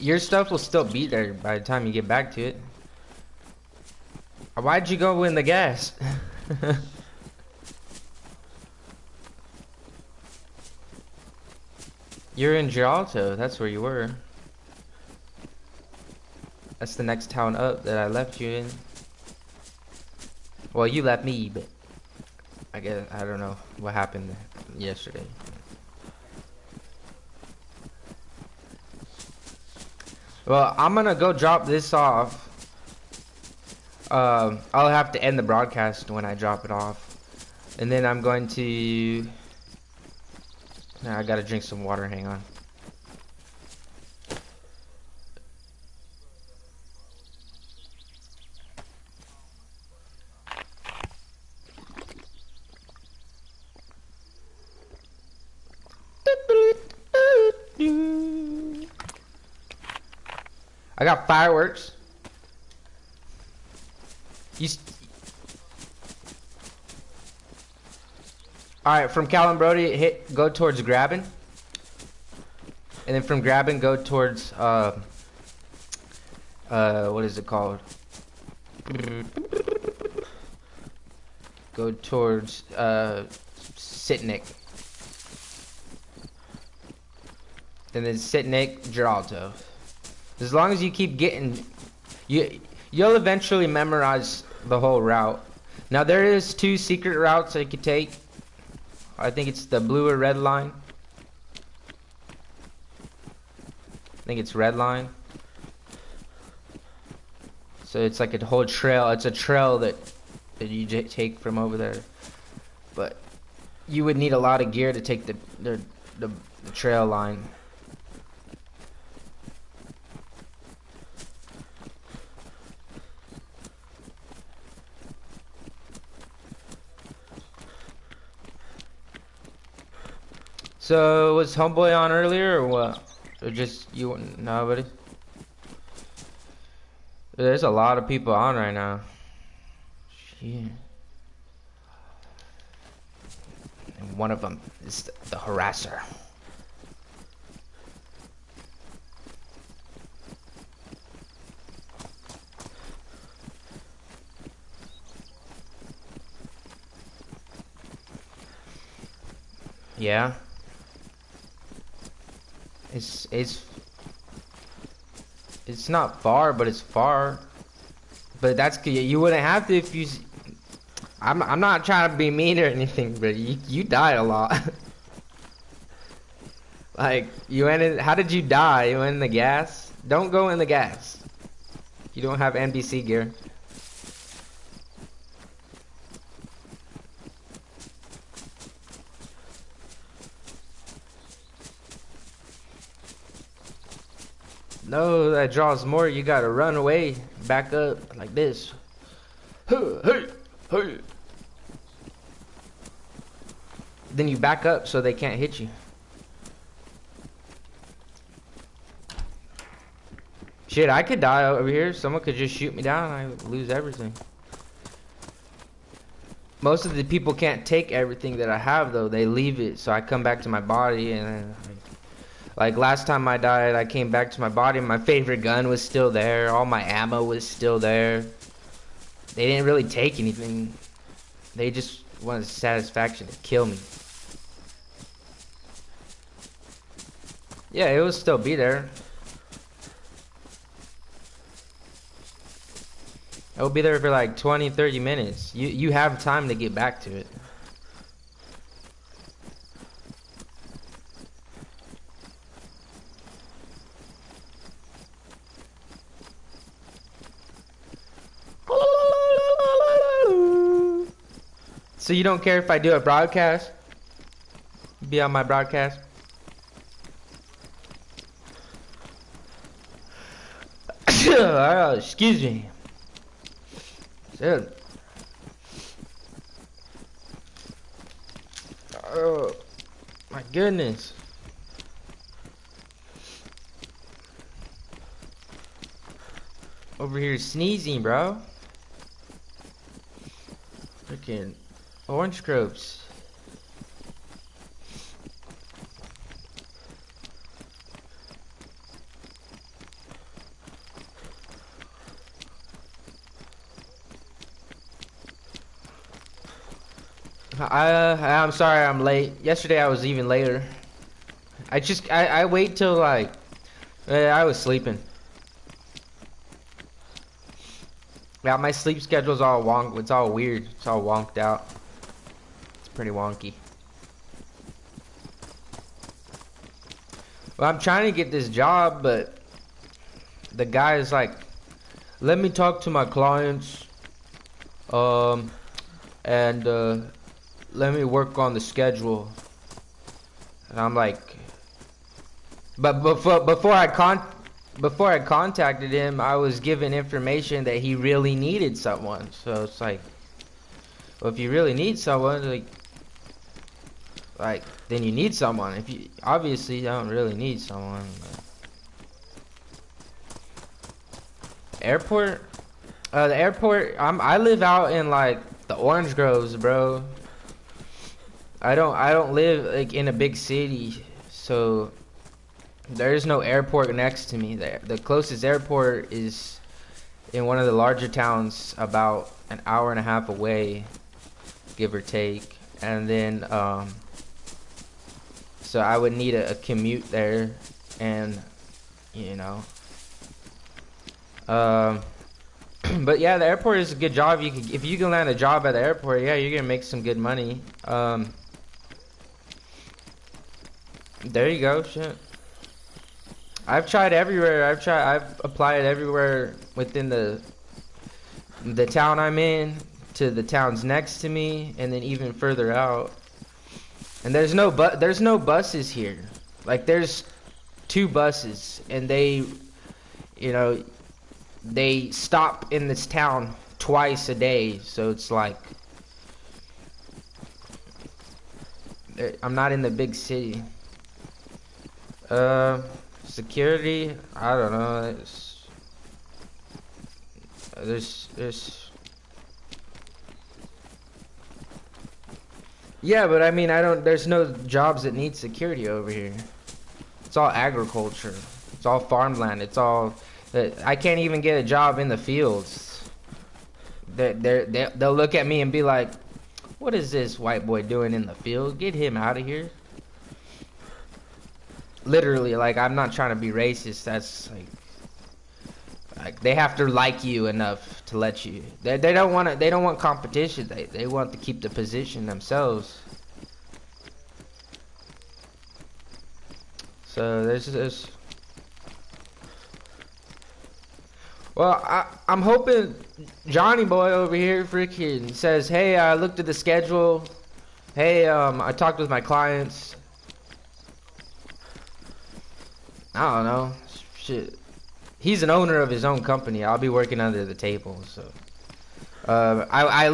Your stuff will still be there by the time you get back to it. Why'd you go in the gas? You're in Gialto, that's where you were. That's the next town up that I left you in. Well, you left me, but I guess I don't know what happened yesterday. Well, I'm gonna go drop this off. I'll have to end the broadcast when I drop it off, and then I'm going to. Nah, I gotta drink some water. Hang on. I got fireworks. Alright, from Callum Brody, go towards grabbing. And then from grabbing, go towards, what is it called? Go towards, Sitnik. And then Sitnik, Geraldo. As long as you keep getting, you'll eventually memorize the whole route. Now there is 2 secret routes that you could take. I think it's the blue or red line. I think it's red line. So it's like a whole trail. It's a trail that you take from over there. But you would need a lot of gear to take the trail line. So was Homeboy on earlier or what? Or just you? Nobody? There's a lot of people on right now. Shit. And one of them is the harasser. Yeah. It's not far, but it's far. But that's you wouldn't have to if you. I'm not trying to be mean or anything, but you died a lot. Like you went in. How did you die? You went in the gas. Don't go in the gas. You don't have NBC gear. No, that draws more. You gotta run away, back up like this. Hey, hey. Then you back up so they can't hit you. Shit, I could die over here. Someone could just shoot me down and I lose everything. Most of the people can't take everything that I have though. They leave it, so I come back to my body and like last time I died, I came back to my body. My favorite gun was still there. All my ammo was still there. They didn't really take anything. They just wanted satisfaction to kill me. Yeah, it will still be there. It will be there for like 20, 30 minutes. You have time to get back to it. So you don't care if I do a broadcast? Be on my broadcast? Excuse me. Shit. Oh, my goodness. Over here sneezing, bro. Freaking orange grapes. I'm sorry I'm late. Yesterday I was even later. I wait till like I was sleeping. Yeah, my sleep schedule's all wonk. It's all weird. It's all wonked out. It's pretty wonky. Well, I'm trying to get this job, but the guy is like, let me talk to my clients, and let me work on the schedule. And I'm like, but before I contacted him, I was given information that he really needed someone. So it's like, well, if you really need someone, like then you need someone. If you obviously don't really need someone. Airport, the airport. I live out in like the Orange Groves, bro. I don't live like in a big city, so there is no airport next to me. The closest airport is in one of the larger towns, about an hour and a half away, give or take. And then so I would need a commute there, and you know. But yeah, the airport is a good job. If you can land a job at the airport, yeah, you're gonna make some good money. There you go. Shit. I've tried everywhere. I've applied everywhere within the town I'm in, to the towns next to me, and then even further out. And there's no buses here. Like there's 2 buses, and they, you know, they stop in this town twice a day. So it's like I'm not in the big city. Security, I don't know. There's yeah, but I mean, there's no jobs that need security over here. It's all agriculture. It's all farmland. It's all I can't even get a job in the fields. They'll look at me and be like, "What is this white boy doing in the field? Get him out of here." Literally, like, I'm not trying to be racist. That's like they have to like you enough to let you. They don't want competition. They want to keep the position themselves. So there's this. Well, I'm hoping Johnny boy over here freaking says, "Hey, I looked at the schedule. Hey, I talked with my clients." I don't know. Shit. He's an owner of his own company. I'll be working under the table, so. I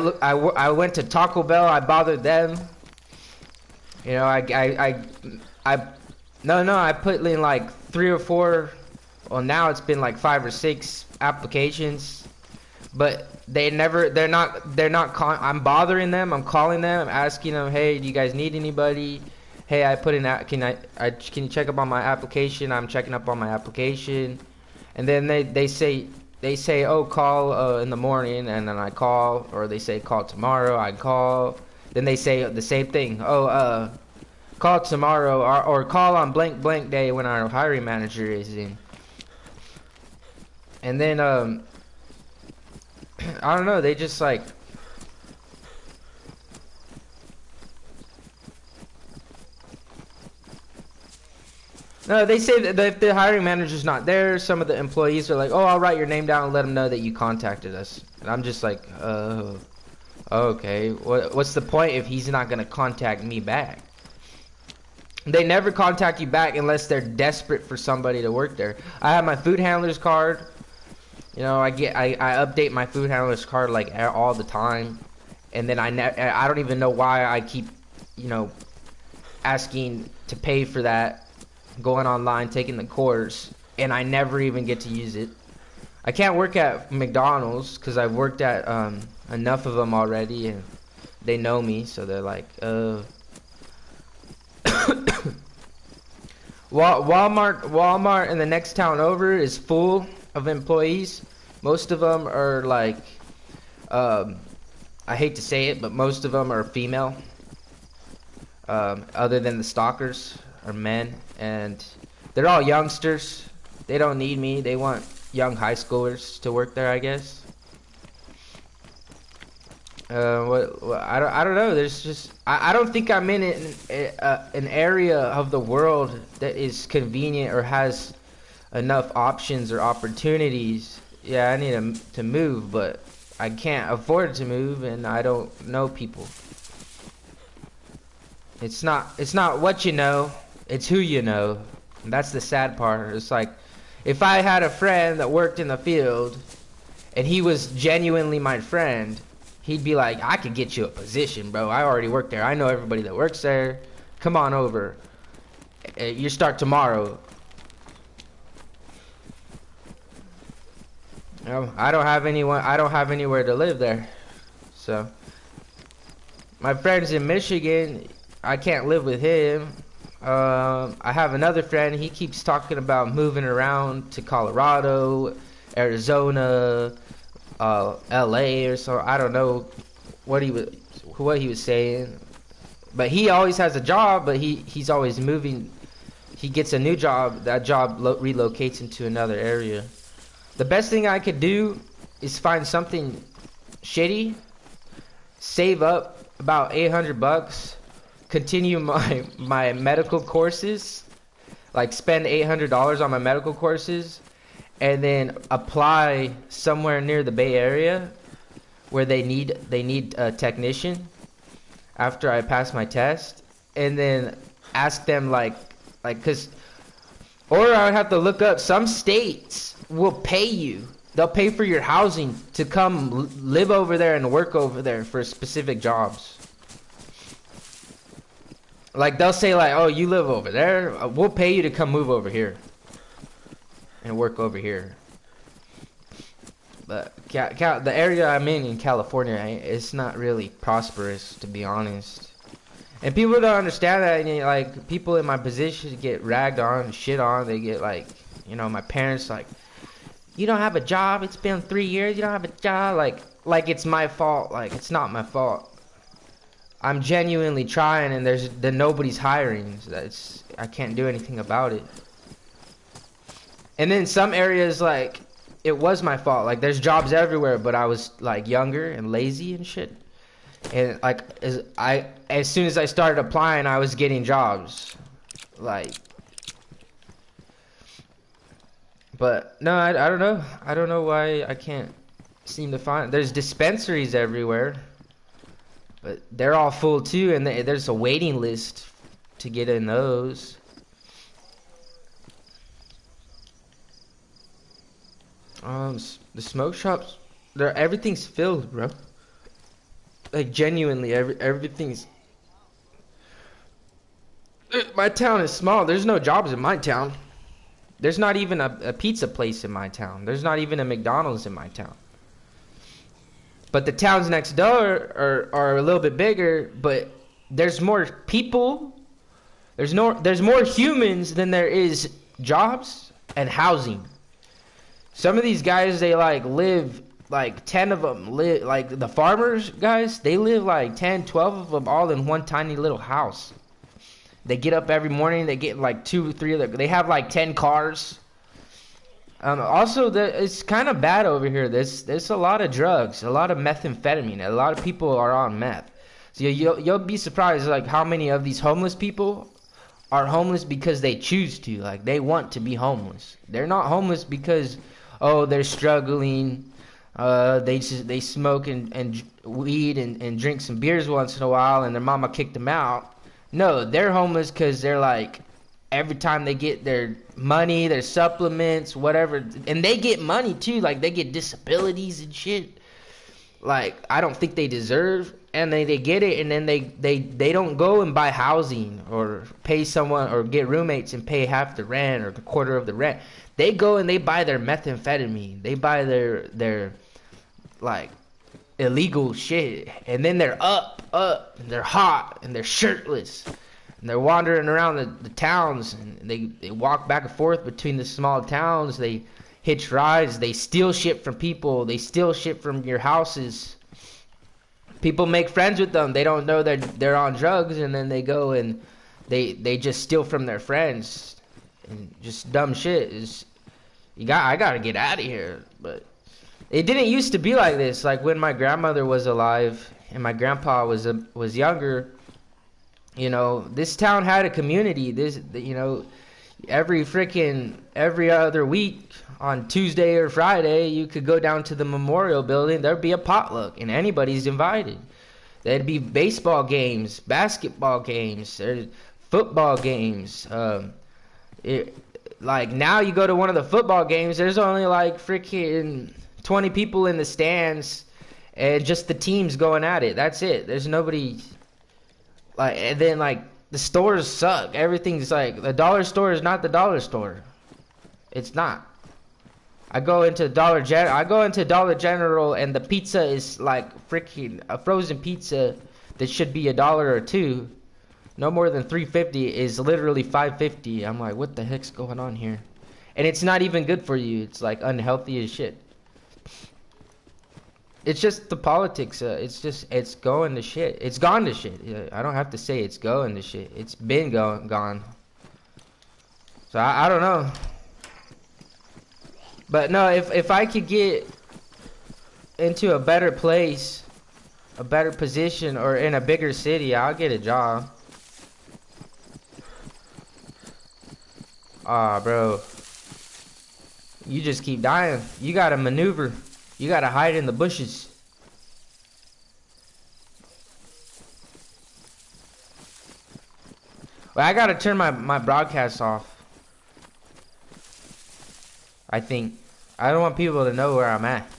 went to Taco Bell. I bothered them. You know, I put in like 3 or 4. Well, now it's been like 5 or 6 applications, but they're not. I'm bothering them. I'm calling them. I'm asking them, "Hey, do you guys need anybody? Hey, I put in that. Can you check up on my application? I'm checking up on my application." And then they say, "Oh, call in the morning," and then I call, or they say, "Call tomorrow." I call. Then they say the same thing. "Oh, call tomorrow, or call on blank blank day when our hiring manager is in." And then I don't know. They just like. No, they say that if the hiring manager's not there, some of the employees are like, "Oh, I'll write your name down and let them know that you contacted us." And I'm just like, okay. What's the point if he's not going to contact me back? They never contact you back unless they're desperate for somebody to work there. I have my food handler's card. You know, I update my food handler's card like all the time. And then I don't even know why I keep, you know, asking to pay for that. Going online, taking the course, and I never even get to use it. I can't work at McDonald's because I've worked at enough of them already, and they know me, so they're like, Walmart in the next town over is full of employees. Most of them are like, I hate to say it, but most of them are female. other than the stalkers are men, and they're all youngsters. They don't need me. They want young high schoolers to work there, I guess. I don't know. There's just I don't think I'm in an area of the world that is convenient or has enough options or opportunities. Yeah, I need to move, but I can't afford to move, and I don't know people. It's not what you know, it's who you know. And that's the sad part. It's like, if I had a friend that worked in the field and he was genuinely my friend, he'd be like, I could get you a position, bro. I already work there. I know everybody that works there. Come on over. You start tomorrow. I don't have anyone. I don't have anywhere to live there. So my friend's in Michigan. I can't live with him. I have another friend. He keeps talking about moving around to Colorado, Arizona, LA or so. I don't know what he was saying. But he always has a job, but he's always moving. He gets a new job. That job relocates into another area. The best thing I could do is find something shitty, save up about $800, continue my medical courses, like spend $800 on my medical courses, and then apply somewhere near the Bay Area where they need a technician after I pass my test, and then ask them or I have to look up, some states will pay you. They'll pay for your housing to come live over there and work over there for specific jobs. Like, they'll say, like, oh, you live over there, we'll pay you to come move over here and work over here. But the area I'm in California, it's not really prosperous, to be honest. And people don't understand that. And, like, people in my position get ragged on, shit on. They get, like, my parents, like, you don't have a job, it's been 3 years, you don't have a job, like it's my fault. Like, it's not my fault. I'm genuinely trying, and then nobody's hiring. So I can't do anything about it. And then some areas, like, it was my fault. Like, there's jobs everywhere, but I was, like, younger and lazy and shit. And, like, as soon as I started applying, I was getting jobs. Like, but no, I don't know. I don't know why I can't seem to find. There's dispensaries everywhere, but they're all full too, and there's a waiting list to get in those. The smoke shops, everything's filled, bro. Like, genuinely, everything's. My town is small. There's no jobs in my town. There's not even a pizza place in my town. There's not even a McDonald's in my town. But the towns next door are a little bit bigger, but there's more people. There's more humans than there is jobs and housing. Some of these guys, they live, 10 of them live, like the farmers guys, they live 10, 12 of them all in one tiny little house. They get up every morning. They get 2 or 3 of them. They have 10 cars. Also, it's kind of bad over here. There's a lot of drugs, a lot of methamphetamine. A lot of people are on meth. So you'll be surprised how many of these homeless people are homeless because they choose to. Like, they want to be homeless. They're not homeless because they're struggling. They smoke and weed and drink some beers once in a while, and their mama kicked them out. No, they're homeless because they're every time they get their money, their supplements, whatever, and they get money too, they get disabilities and shit. I don't think they deserve, and they get it, and then they don't go and buy housing or pay someone or get roommates and pay half the rent or a quarter of the rent. They go and they buy their methamphetamine. They buy their illegal shit, and then they're up, and they're hot, and they're shirtless, and they're wandering around the towns, and they walk back and forth between the small towns. They hitch rides, they steal shit from people, they steal shit from your houses, People make friends with them. They don't know they're on drugs, and then they go and they just steal from their friends and just dumb shit. I gotta get out of here. But it didn't used to be like this. Like when my grandmother was alive and my grandpa was younger. You know, this town had a community. Every other week on Tuesday or Friday, you could go down to the memorial building. There'd be a potluck, and anybody's invited. There'd be baseball games, basketball games, football games. Like now, you go to one of the football games. There's only like freaking 20 people in the stands, and just the teams going at it. That's it. There's nobody. Like, and then like the stores suck. Everything's like the dollar store is not the dollar store. It's not. I go into Dollar General, and the pizza is like freaking a frozen pizza that should be $1 or $2. No more than $3.50 is literally $5.50. I'm like, what the heck's going on here? And it's not even good for you. It's like unhealthy as shit. It's just the politics. It's going to shit. It's gone to shit. I don't have to say it's going to shit. It's been gone. So I don't know. But no, if I could get into a better place, a better position, or in a bigger city, I'll get a job. Aw, bro. You just keep dying. You gotta maneuver. You gotta hide in the bushes. Well, I gotta turn my broadcast off. I think. I don't want people to know where I'm at.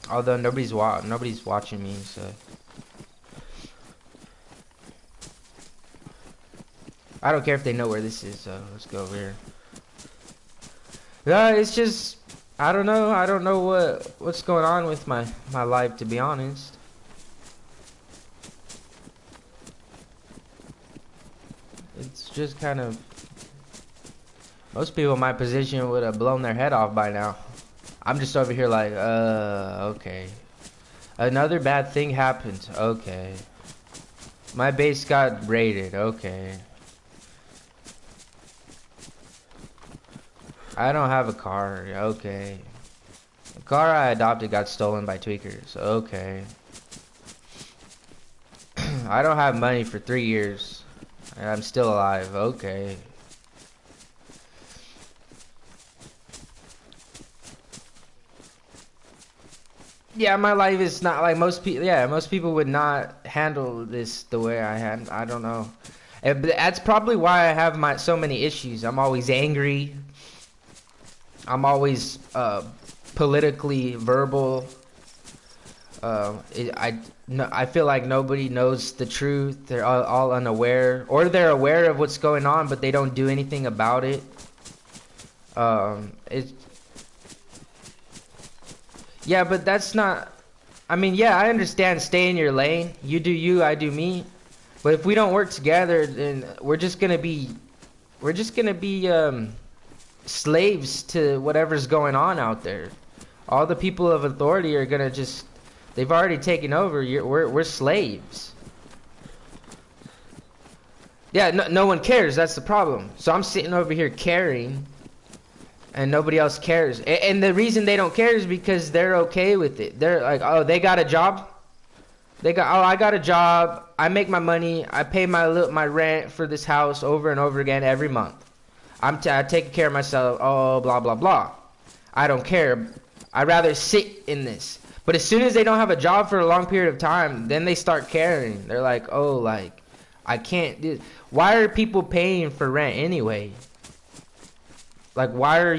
Although nobody's watching me, so. I don't care if they know where this is, so let's go over here. It's just, I don't know. I don't know what's going on with my life, to be honest. It's just kind of, most people in my position would have blown their head off by now. I'm just over here like, okay. Another bad thing happened, okay. My base got raided, okay. I don't have a car, okay. The car I adopted got stolen by tweakers, okay. I don't have money for 3 years. And I'm still alive, okay. Yeah, my life is not like most people. Yeah, most people would not handle this the way I had. I don't know. But that's probably why I have so many issues. I'm always angry. I'm always politically verbal. I feel like nobody knows the truth. They're all unaware, or they're aware of what's going on, but they don't do anything about it. Yeah, but that's not. I mean, yeah, I understand. Stay in your lane. You do you, I do me. But if we don't work together, then we're just gonna be slaves to whatever's going on out there. All the people of authority are gonna just. They've already taken over. We're slaves. Yeah, no one cares. That's the problem. So I'm sitting over here caring, and nobody else cares. And the reason they don't care is because they're okay with it. They're like, oh, they got a job. I got a job. I make my money. I pay my rent for this house over and over again every month. I'm taking care of myself. Oh, blah blah blah. I don't care. I'd rather sit in this. But as soon as they don't have a job for a long period of time, then they start caring. They're like, oh, like, I can't do. Why are people paying for rent anyway? Like, why are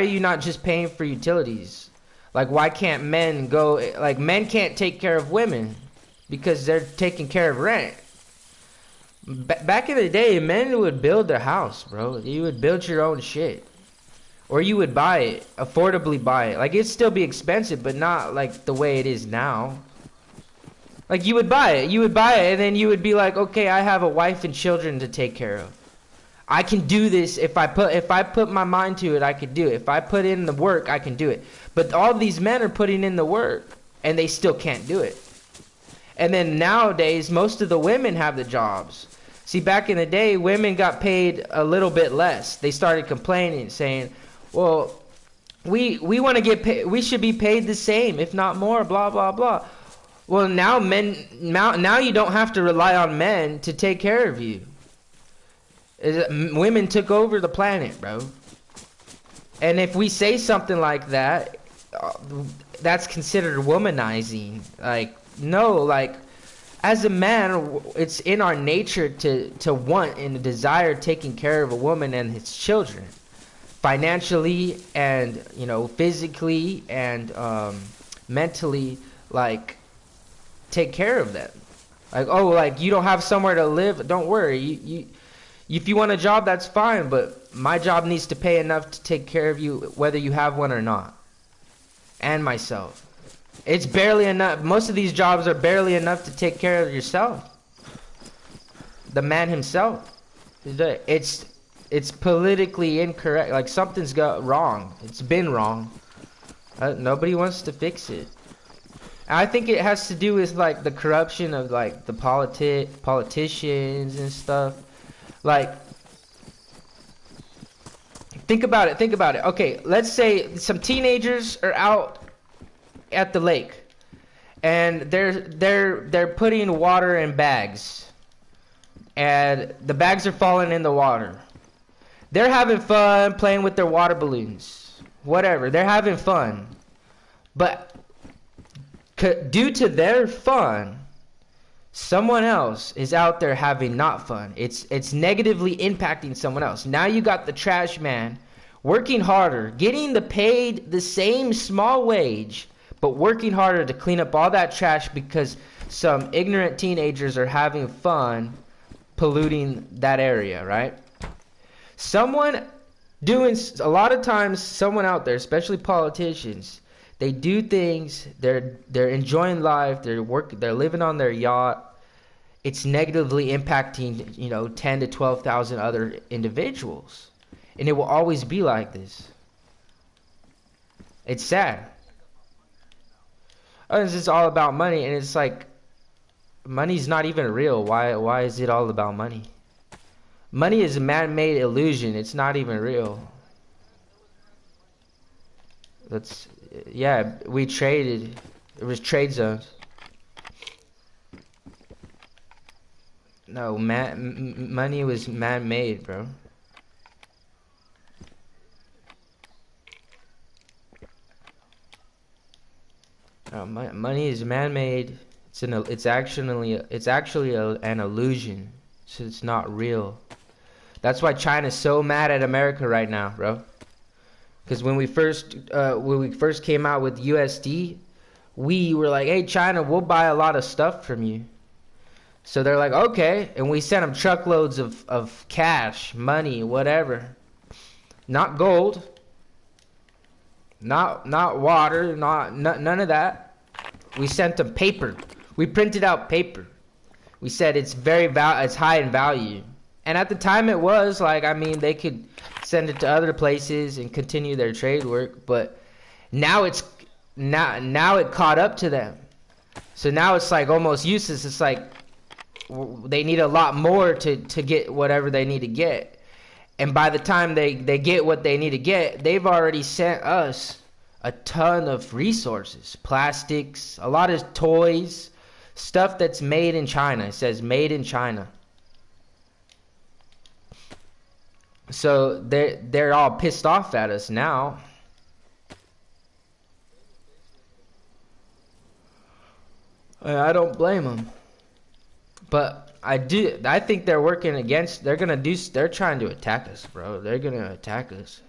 you not just paying for utilities? Like, why can't men go? Like, men can't take care of women because they're taking care of rent. Back in the day, men would build their house, bro. You would build your own shit. Or you would buy it, affordably buy it. Like, it'd still be expensive, but not like the way it is now. Like, you would buy it, and then you would be like, okay, I have a wife and children to take care of. I can do this if I put my mind to it. I could do it. If I put in the work, I can do it. But all these men are putting in the work, and they still can't do it. And then nowadays, most of the women have the jobs. See, back in the day, women got paid a little bit less. They started complaining, saying, "Well, we want to get paid. We should be paid the same, if not more." Blah blah blah. Well, now you don't have to rely on men to take care of you. Women took over the planet, bro. And if we say something like that, that's considered womanizing. Like, no, like, as a man, it's in our nature to want and desire taking care of a woman and his children, financially and, you know, physically and mentally. Like, take care of them. Like, oh, like, you don't have somewhere to live, don't worry. If you want a job, that's fine, but my job needs to pay enough to take care of you whether you have one or not. And myself. It's barely enough. Most of these jobs are barely enough to take care of yourself. The man himself. It's politically incorrect. Like, something's got wrong. It's been wrong. Nobody wants to fix it. I think it has to do with, like, the corruption of, like, the politicians and stuff. Like, think about it. Okay, let's say some teenagers are out at the lake, and they're putting water in bags, and the bags are falling in the water. They're having fun playing with their water balloons, whatever. They're having fun, but due to their fun, someone else is out there having not fun. It's negatively impacting someone else. Now you got the trash man working harder, getting paid the same small wage, but working harder to clean up all that trash because some ignorant teenagers are having fun polluting that area, right? A lot of times, someone out there, especially politicians, they do things, they're enjoying life, they're living on their yacht. It's negatively impacting, 10 to 12,000 other individuals. And it will always be like this. It's sad. It's just all about money, and it's like, money's not even real. Why is it all about money? Money is a man-made illusion. It's not even real. We traded. It was trade zones. No, money was man-made, bro. Money is man-made. It's actually an illusion. So it's not real. That's why China's so mad at America right now, bro. Because when we first came out with USD, we were like, "Hey, China, we'll buy a lot of stuff from you." So they're like, "Okay," and we sent them truckloads of cash, money, whatever. Not gold. Not water. None of that. We sent them paper. We printed out paper. We said it's it's high in value. And at the time it was, they could send it to other places and continue their trade work, but now it caught up to them. So now it's like almost useless. It's like they need a lot more to get whatever they need to get. And by the time they get what they need to get, they've already sent us a ton of resources, plastics, a lot of toys, stuff that's made in China. It says made in China. So they're all pissed off at us now. I don't blame them. But I think they're working against, they're trying to attack us, bro. They're going to attack us.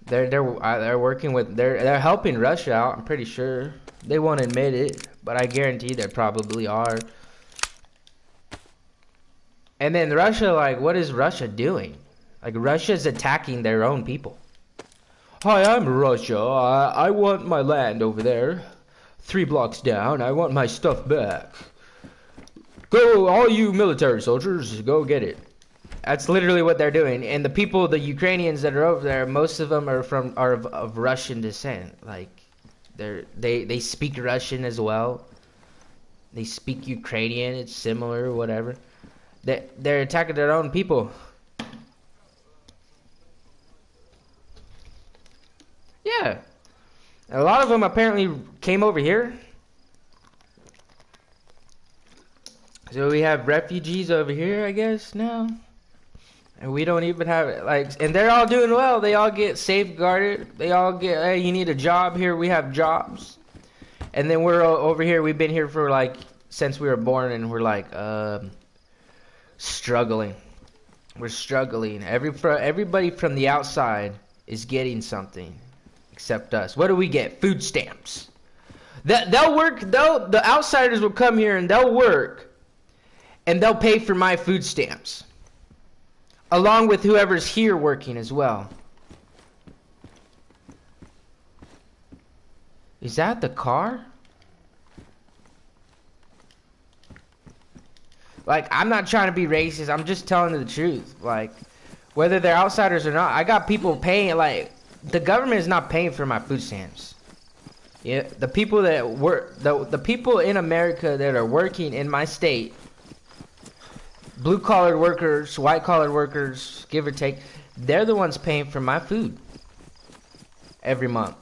They're working with, they're helping Russia out, I'm pretty sure. They won't admit it, but I guarantee they probably are. And then Russia, what is Russia doing? Russia's attacking their own people. Hi, I'm Russia. I want my land over there. 3 blocks down. I want my stuff back. Go, all you military soldiers, go get it. That's literally what they're doing. And the people, the Ukrainians that are over there, most of them are of Russian descent. Like, they speak Russian as well. They speak Ukrainian. It's similar, whatever. They're attacking their own people. Yeah. A lot of them apparently came over here. So we have refugees over here, I guess, now. And we don't even have it. Like, and they're all doing well. They all get safeguarded. They all get, hey, you need a job here. We have jobs. And then we're over here. We've been here for like, since we were born, and we're like, struggling. We're struggling. Everybody from the outside is getting something. Except us. What do we get? Food stamps. They'll work. The outsiders will come here and they'll work, and they'll pay for my food stamps, along with whoever's here working as well. Is that the car? Like, I'm not trying to be racist. I'm just telling the truth. Like, whether they're outsiders or not, I got people paying. Like, the government is not paying for my food stamps. Yeah, the people that work, the people in America that are working in my state, blue-collar workers, white-collar workers, give or take, they're the ones paying for my food every month.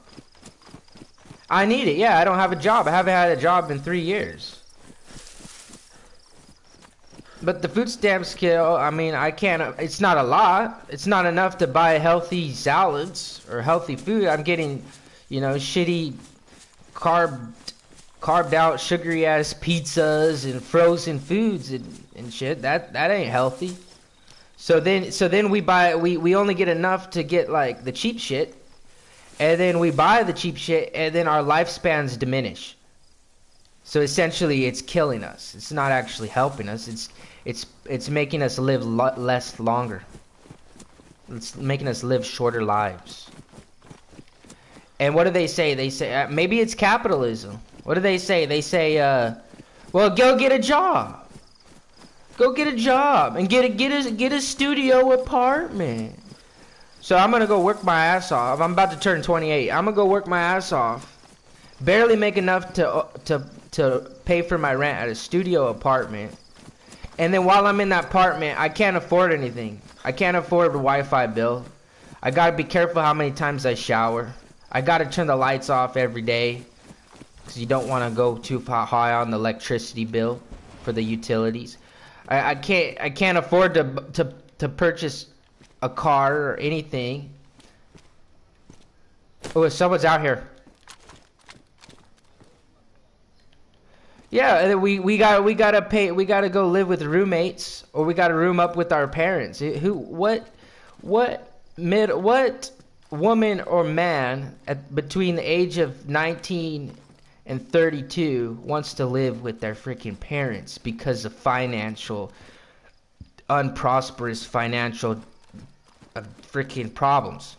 I need it. Yeah, I don't have a job. I haven't had a job in 3 years. But the food stamp scale, I mean, I can't, it's not a lot. It's not enough to buy healthy salads or healthy food. I'm getting, you know, shitty carved out sugary ass pizzas and frozen foods and shit. That ain't healthy. So then we only get enough to get like the cheap shit. And then we buy the cheap shit, and then our lifespans diminish. So essentially it's killing us. It's not actually helping us. It's making us live less longer. It's making us live shorter lives. And what do they say? They say maybe it's capitalism. What do they say? They say, well, go get a job. Go get a job and get a studio apartment. So I'm gonna go work my ass off. I'm about to turn 28. I'm gonna go work my ass off. Barely make enough to pay for my rent at a studio apartment. And then while I'm in that apartment, I can't afford anything. I can't afford a Wi-Fi bill. I gotta be careful how many times I shower. I gotta turn the lights off every day, because you don't want to go too high on the electricity bill for the utilities. I can't afford to purchase a car or anything. Oh, someone's out here. Yeah, we gotta go live with roommates, or we gotta room up with our parents. What woman or man between the age of 19 and 32 wants to live with their freaking parents because of unprosperous financial freaking problems?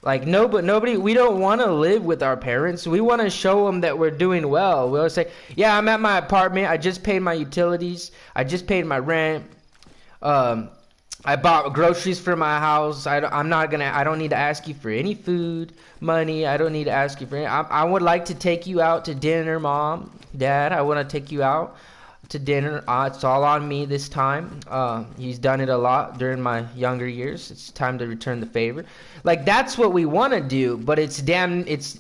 Like, no, but nobody, we don't want to live with our parents. We want to show them that we're doing well. We'll say, yeah, I'm at my apartment. I just paid my utilities. I just paid my rent. I bought groceries for my house. I don't need to ask you for any food, money. I don't need to ask you for any. I would like to take you out to dinner, Mom, Dad. I want to take you out to dinner. It's all on me this time. He's done it a lot during my younger years. It's time to return the favor. Like, that's what we want to do, but it's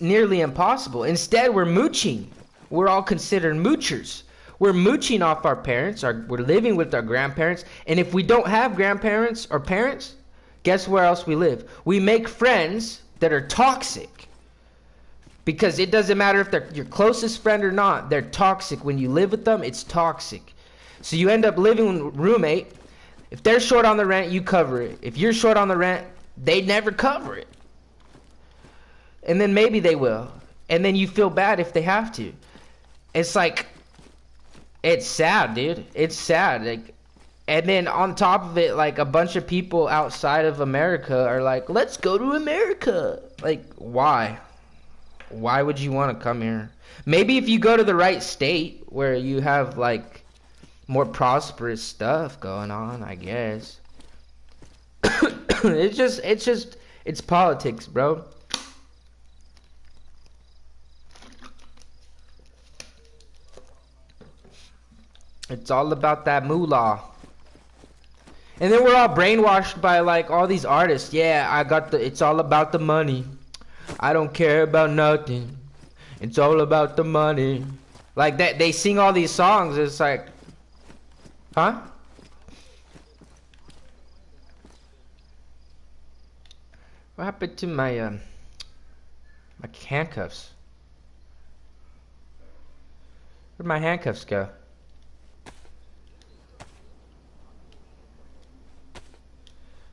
nearly impossible. Instead, we're mooching. We're all considered moochers. We're mooching off our parents. We're living with our grandparents. And if we don't have grandparents or parents, guess where else we live? We make friends that are toxic. Because it doesn't matter if they're your closest friend or not. They're toxic. When you live with them, it's toxic. So you end up living with a roommate. If they're short on the rent, you cover it. If you're short on the rent, they never cover it. And then maybe they will. And then you feel bad if they have to. It's like, it's sad, dude. It's sad. Like, And then on top of it, like a bunch of people outside of America are like, let's go to America. Like, why? Why would you want to come here? Maybe if you go to the right state where you have like more prosperous stuff going on, I guess. It's politics, bro. It's all about that moolah. And then we're all brainwashed by like all these artists. Yeah, it's all about the money. I don't care about nothing. It's all about the money. Like that, they sing all these songs. It's like, huh? What happened to my my handcuffs? Where'd my handcuffs go?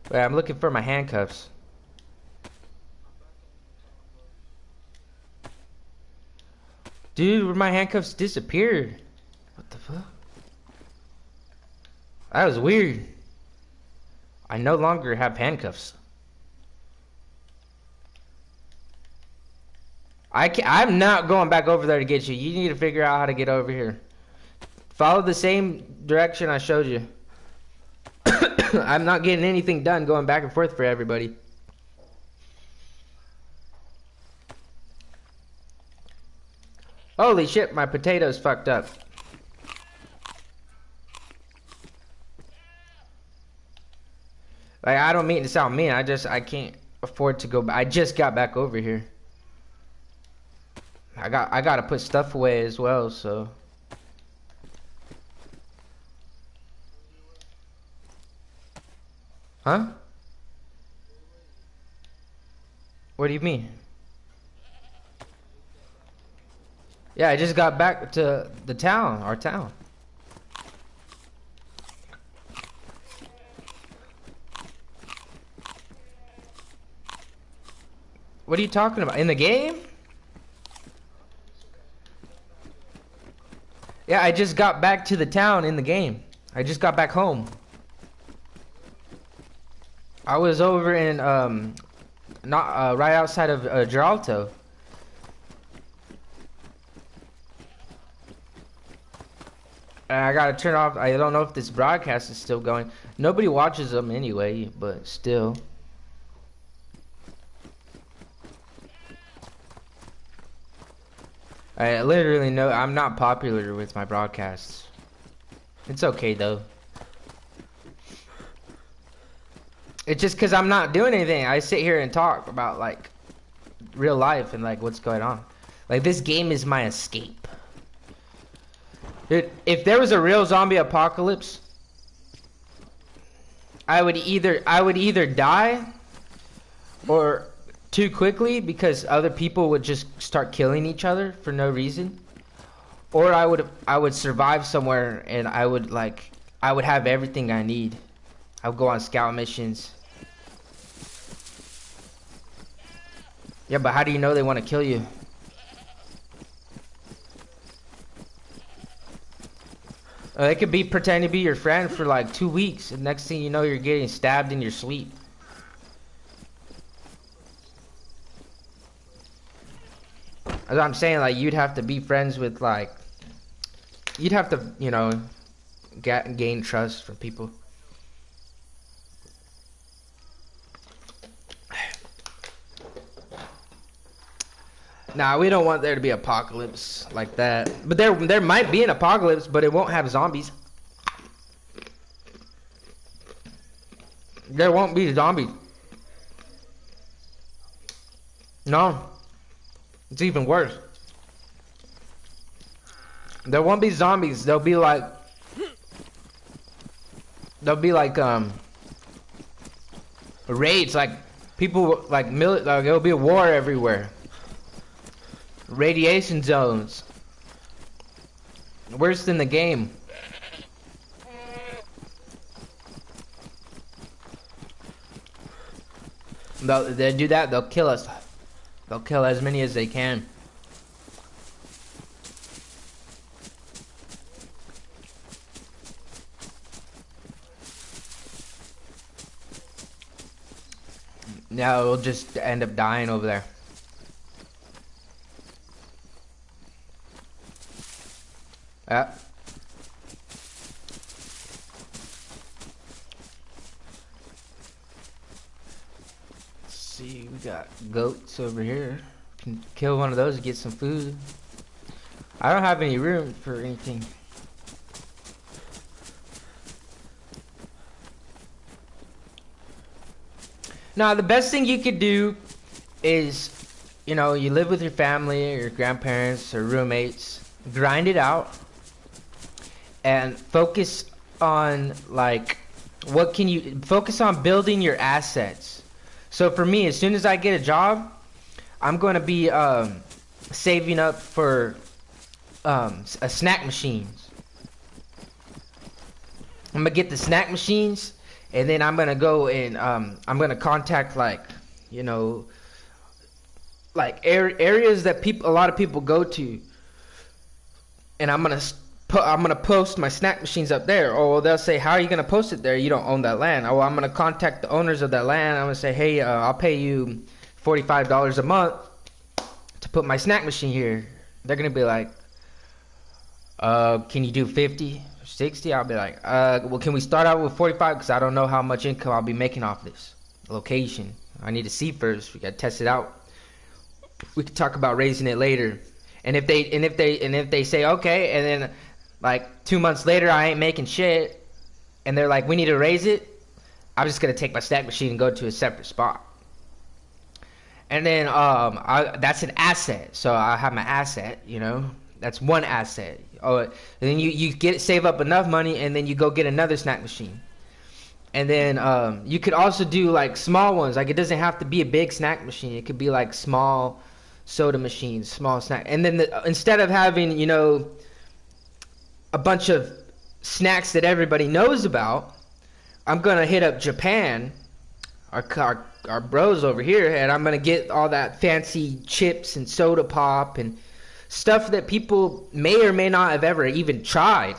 Wait, I'm looking for my handcuffs. Dude, where my handcuffs disappeared? What the fuck? That was weird. I no longer have handcuffs. I'm not going back over there to get you. You need to figure out how to get over here. Follow the same direction I showed you. I'm not getting anything done going back and forth for everybody. Holy shit, my potatoes fucked up. Like, I don't mean to sound mean. I can't afford to go back. I just got back over here. I gotta put stuff away as well, so. Huh? What do you mean? Yeah, I just got back to the town, our town. What are you talking about? In the game? Yeah, I just got back to the town in the game. I just got back home. I was over in, not, right outside of, Geralto. And I gotta turn off, I don't know if this broadcast is still going. Nobody watches them anyway, but still. I literally know I'm not popular with my broadcasts. It's okay though. It's just because I'm not doing anything. I sit here and talk about like real life and like what's going on. Like this game is my escape. Dude, if there was a real zombie apocalypse, I would either die or too quickly because other people would just start killing each other for no reason, or I would survive somewhere and I would have everything I need. I would go on scout missions. Yeah, but how do you know they want to kill you? They could be pretending to be your friend for like 2 weeks, and next thing you know, you're getting stabbed in your sleep. As I'm saying, like, you'd have to be friends with, like, you'd have to, you know, gain trust from people. Nah, we don't want there to be apocalypse like that. But there might be an apocalypse, but it won't have zombies. There won't be zombies. No. It's even worse. There won't be zombies. There'll be like raids, like people like there'll be a war everywhere. Radiation zones. Worse than the game. They'll do that, they'll kill us. They'll kill as many as they can. No, it'll just end up dying over there. Yeah. Let's see, we got goats over here. Can kill one of those to get some food. I don't have any room for anything. Now, the best thing you could do is, you know, you live with your family or your grandparents or roommates, grind it out, and focus on, like, what can you, focus on building your assets. So for me, as soon as I get a job, I'm going to be saving up for a snack machines. I'm going to get the snack machines. And then I'm gonna go and I'm gonna contact, like, you know, like areas that a lot of people go to, and I'm gonna post my snack machines up there. Oh, well, they'll say, how are you gonna post it there? You don't own that land. Oh, well, I'm gonna contact the owners of that land. I'm gonna say, hey, I'll pay you $45 a month to put my snack machine here. They're gonna be like, can you do 50? 60? I'll be like, well, can we start out with 45? Because I don't know how much income I'll be making off this location. I need to see first. We gotta test it out. We can talk about raising it later. And if they say okay, and then like 2 months later I ain't making shit, and they're like, we need to raise it, I'm just gonna take my snack machine and go to a separate spot. And then that's an asset. So I have my asset, you know. That's one asset. Oh, and then you save up enough money, and then you go get another snack machine. And then you could also do like small ones. Like, it doesn't have to be a big snack machine. It could be like small soda machines, small snack. And then instead of having, you know, a bunch of snacks that everybody knows about, I'm gonna hit up Japan, our bros over here, and I'm gonna get all that fancy chips and soda pop and stuff that people may or may not have ever even tried.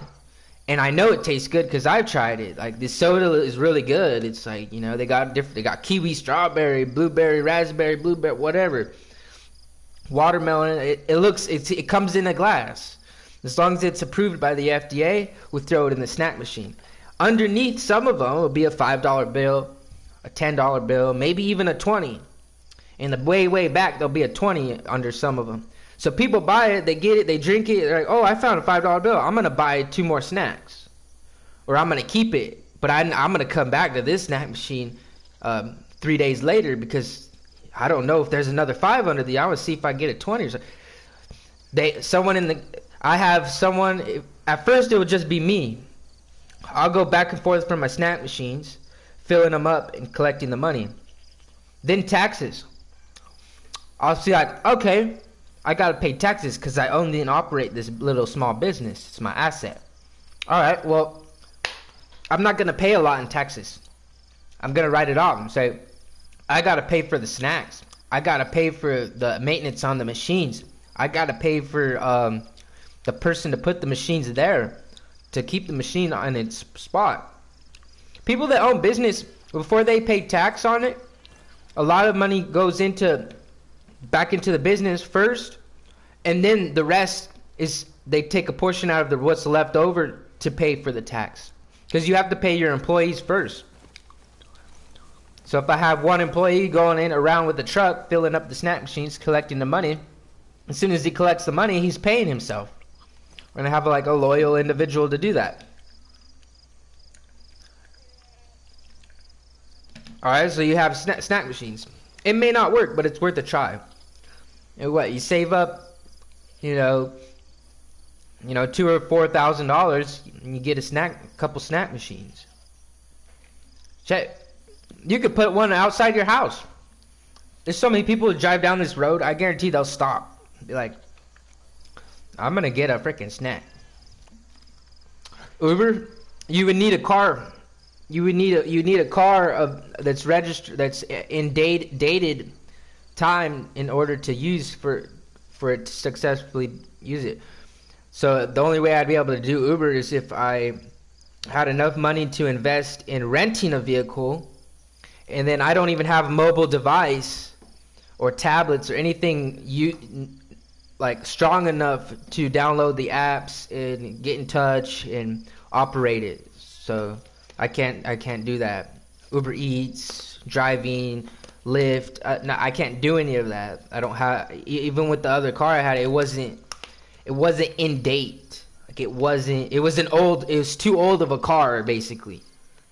And I know it tastes good because I've tried it. Like, this soda is really good. It's like, you know, they got kiwi, strawberry, blueberry, raspberry, blueberry, whatever, watermelon. It comes in a glass. As long as it's approved by the FDA, we'll throw it in the snack machine. Underneath, some of them will be a $5 bill, a $10 bill, maybe even a 20. In the way back, there'll be a 20 under some of them. So people buy it, they get it, they drink it, they're like, oh, I found a $5 bill. I'm going to buy 2 more snacks. Or I'm going to keep it. But I'm going to come back to this snack machine 3 days later because I don't know if there's another 5 under the. I want to see if I get a 20 or something. I have someone, at first it would just be me. I'll go back and forth from my snack machines, filling them up and collecting the money. Then taxes. I'll see, like, okay, I got to pay taxes because I own and operate this little small business. It's my asset. All right, well, I'm not going to pay a lot in taxes. I'm going to write it off and say, I got to pay for the snacks. I got to pay for the maintenance on the machines. I got to pay for the person to put the machines there to keep the machine on its spot. People that own business, before they pay tax on it, a lot of money goes back into the business first, and then the rest is they take a portion out of what's left over to pay for the tax, because you have to pay your employees first. So if I have one employee going around with the truck filling up the snack machines, collecting the money, as soon as he collects the money, he's paying himself. We're gonna have like a loyal individual to do that. All right, so you have snack machines. It may not work, but it's worth a try. And what, you save up, you know, $2,000 or $4,000, and you get a couple snack machines. Check. You could put one outside your house. There's so many people who drive down this road. I guarantee they'll stop. Be like, I'm gonna get a freaking snack. Uber, you would need a car. You need a car that's registered, that's in dated time in order to use for it to successfully use it. So the only way I'd be able to do Uber is if I had enough money to invest in renting a vehicle and then I don't even have a mobile device or tablets or anything like strong enough to download the apps and get in touch and operate it. So I can't do that. Uber Eats, driving, Lyft, no, I can't do any of that. I don't have, even with the other car I had, it wasn't in date. Like it was too old of a car, basically,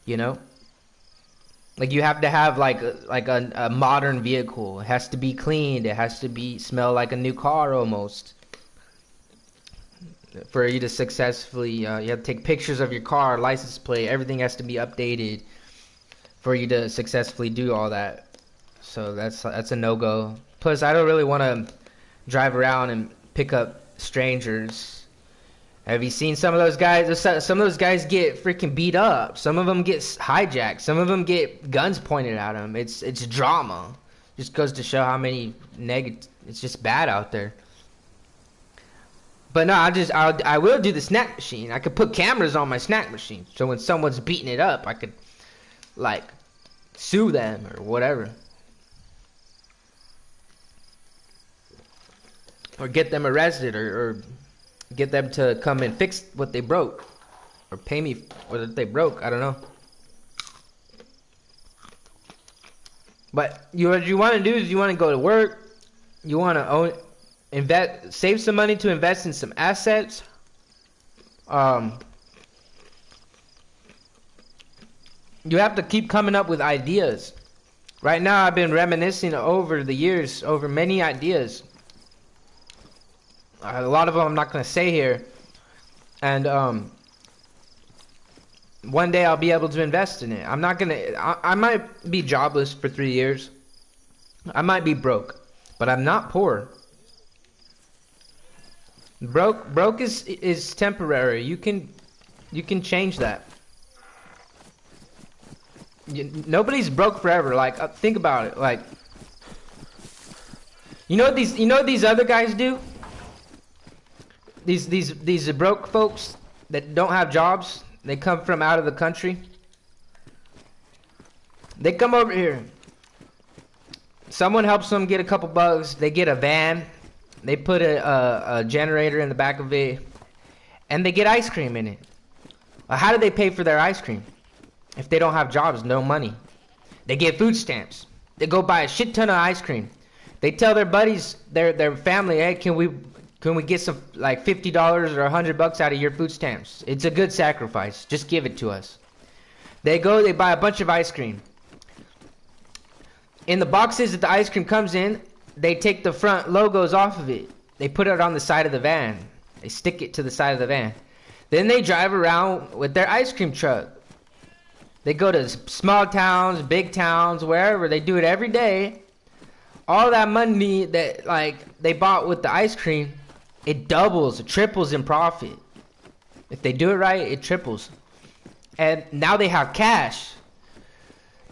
you know? Like you have to have like a modern vehicle. It has to be cleaned. It has to smell like a new car almost. For you to successfully, you have to take pictures of your car, license plate. Everything has to be updated for you to successfully do all that. So that's a no-go. Plus, I don't really want to drive around and pick up strangers. Have you seen some of those guys? Some of those guys get freaking beat up. Some of them get hijacked. Some of them get guns pointed at them. It's drama. Just goes to show how many it's just bad out there. But no, I will do the snack machine. I could put cameras on my snack machine, so when someone's beating it up, I could like sue them or whatever, or get them arrested, or get them to come and fix what they broke, or pay me what they broke. I don't know. But what you want to do is you want to go to work. You want to save some money to invest in some assets. You have to keep coming up with ideas. Right now, I've been reminiscing over the years over many ideas. A lot of them I'm not going to say here. And one day I'll be able to invest in it. I'm not going to... I might be jobless for 3 years. I might be broke. But I'm not poor. Broke is temporary. You can change that. Nobody's broke forever. Like, think about it. Like, you know what these other guys do? These broke folks that don't have jobs. They come from out of the country. They come over here. Someone helps them get a couple bucks. They get a van. They put a generator in the back of it, and they get ice cream in it. How do they pay for their ice cream? If they don't have jobs, no money. They get food stamps. They go buy a shit ton of ice cream. They tell their buddies, their family, hey, can we get some like $50 or $100 out of your food stamps? It's a good sacrifice. Just give it to us. They buy a bunch of ice cream. In the boxes that the ice cream comes in, they take the front logos off of it. They put it on the side of the van. They stick it to the side of the van. Then they drive around with their ice cream truck. They go to small towns, big towns, wherever. They do it every day. All that money that like they bought with the ice cream, it doubles, it triples in profit. If they do it right, it triples. And now they have cash.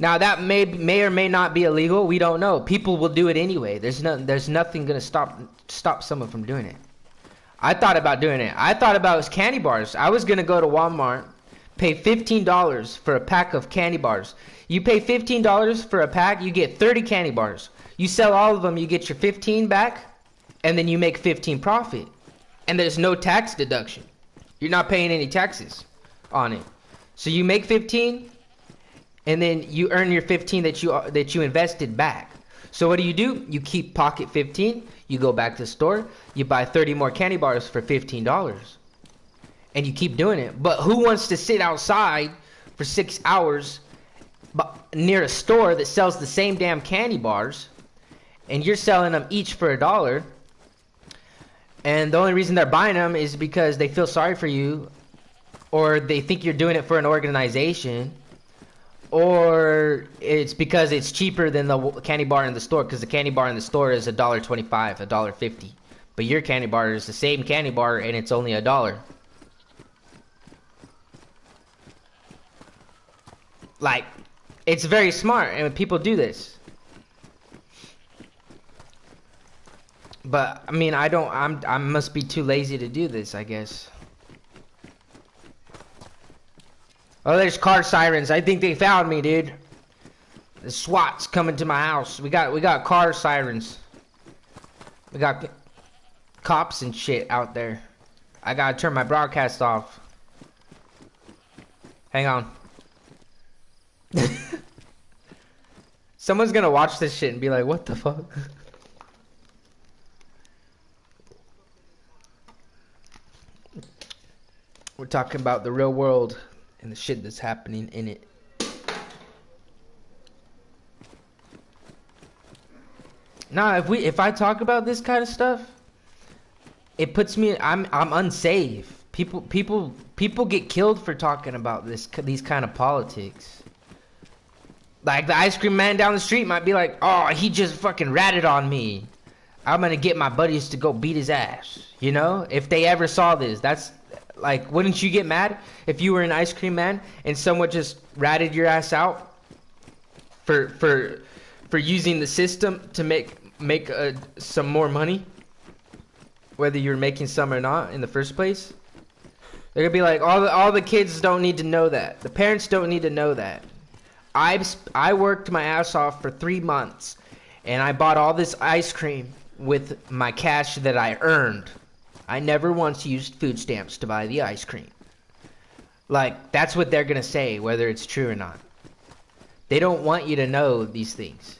Now that may or may not be illegal. We don't know. People will do it anyway. There's nothing gonna stop someone from doing it. I thought about doing it. I thought about candy bars. I was gonna go to Walmart, pay $15 for a pack of candy bars. You pay $15 for a pack, you get 30 candy bars. You sell all of them, you get your 15 back, and then you make 15 profit. And there's no tax deduction. You're not paying any taxes on it. So you make 15, and then you earn your 15 that you invested back. So what do? You keep pocket 15, you go back to the store, you buy 30 more candy bars for $15. And you keep doing it. But who wants to sit outside for 6 hours near a store that sells the same damn candy bars, and you're selling them each for $1, and the only reason they're buying them is because they feel sorry for you, or they think you're doing it for an organization, or it's because it's cheaper than the candy bar in the store, because the candy bar in the store is $1.25, $1.50, but your candy bar is the same candy bar and it's only $1. Like, it's very smart, and people do this. But I mean, I must be too lazy to do this, I guess. Oh, there's car sirens. I think they found me, dude. The SWAT's coming to my house. We got car sirens. We got cops and shit out there. I gotta turn my broadcast off. Hang on. Someone's gonna watch this shit and be like, what the fuck? We're talking about the real world and the shit that's happening in it. Nah, if I talk about this kind of stuff, it puts me. I'm unsafe. People get killed for talking about these kind of politics. Like the ice cream man down the street might be like, "Oh, he just fucking ratted on me. I'm gonna get my buddies to go beat his ass." You know, if they ever saw this, that's like, wouldn't you get mad if you were an ice cream man and someone just ratted your ass out for using the system to make some more money, whether you're making some or not in the first place? They're gonna be like, all the kids don't need to know that. The parents don't need to know that. I worked my ass off for 3 months, and I bought all this ice cream with my cash that I earned. I never once used food stamps to buy the ice cream. Like, that's what they're gonna say, whether it's true or not. They don't want you to know these things.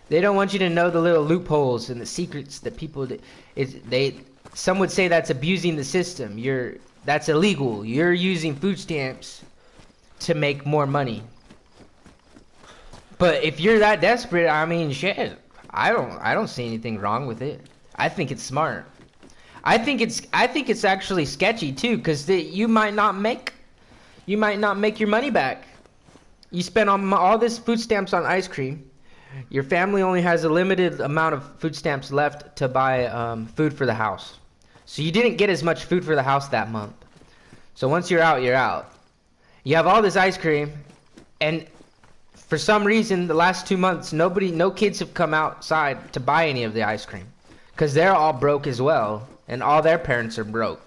They don't want you to know the little loopholes and the secrets that people. Some would say that's abusing the system. That's illegal. You're using food stamps to make more money. But if you're that desperate, I mean, shit. I don't see anything wrong with it. I think it's smart. I think it's actually sketchy too, because you might not make your money back. You spend all this food stamps on ice cream. Your family only has a limited amount of food stamps left to buy food for the house. So you didn't get as much food for the house that month. So once you're out, you're out. You have all this ice cream, and for some reason, the last 2 months, no kids have come outside to buy any of the ice cream, because they're all broke as well, and all their parents are broke.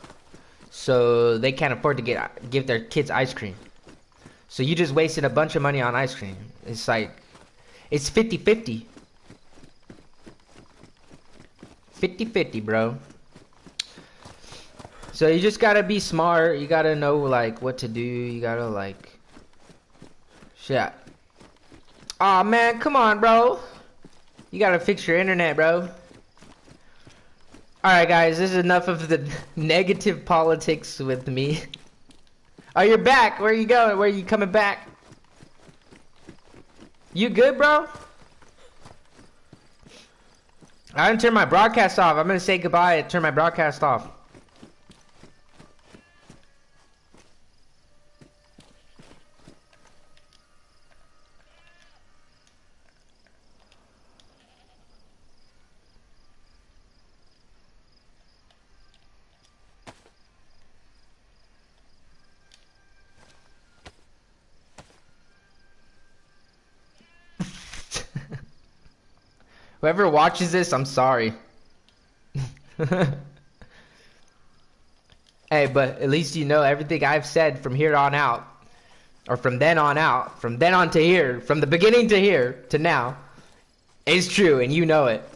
So they can't afford to give their kids ice cream. So you just wasted a bunch of money on ice cream. It's like, it's 50-50. 50-50, bro. So you just gotta be smart. You gotta know, like, what to do. You gotta, like... Shit. Aw, man, come on, bro. You gotta fix your internet, bro. Alright, guys, this is enough of the negative politics with me. Oh, you're back. Where are you going? Where are you coming back? You good, bro? I didn't turn my broadcast off. I'm gonna say goodbye and turn my broadcast off. Whoever watches this, I'm sorry. Hey, but at least you know everything I've said from here on out, or from then on out, from then on to here, from the beginning to here to now, is true, and you know it.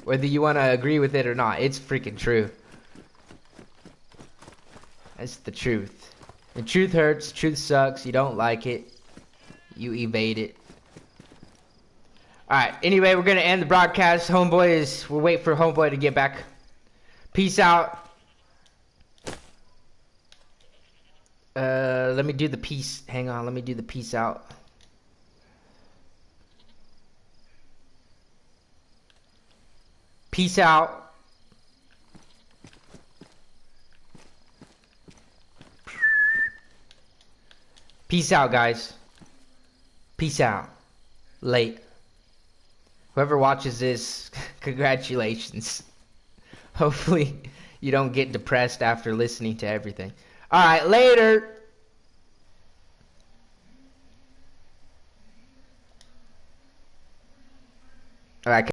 Whether you want to agree with it or not, it's freaking true. That's the truth. The truth hurts, truth sucks, you don't like it, you evade it. Alright, anyway, we're gonna end the broadcast. We'll wait for Homeboy to get back. Peace out. Let me do the peace. Hang on, let me do the peace out. Peace out. Peace out, guys. Peace out. Late. Whoever watches this, congratulations. Hopefully you don't get depressed after listening to everything. Alright, later. Alright.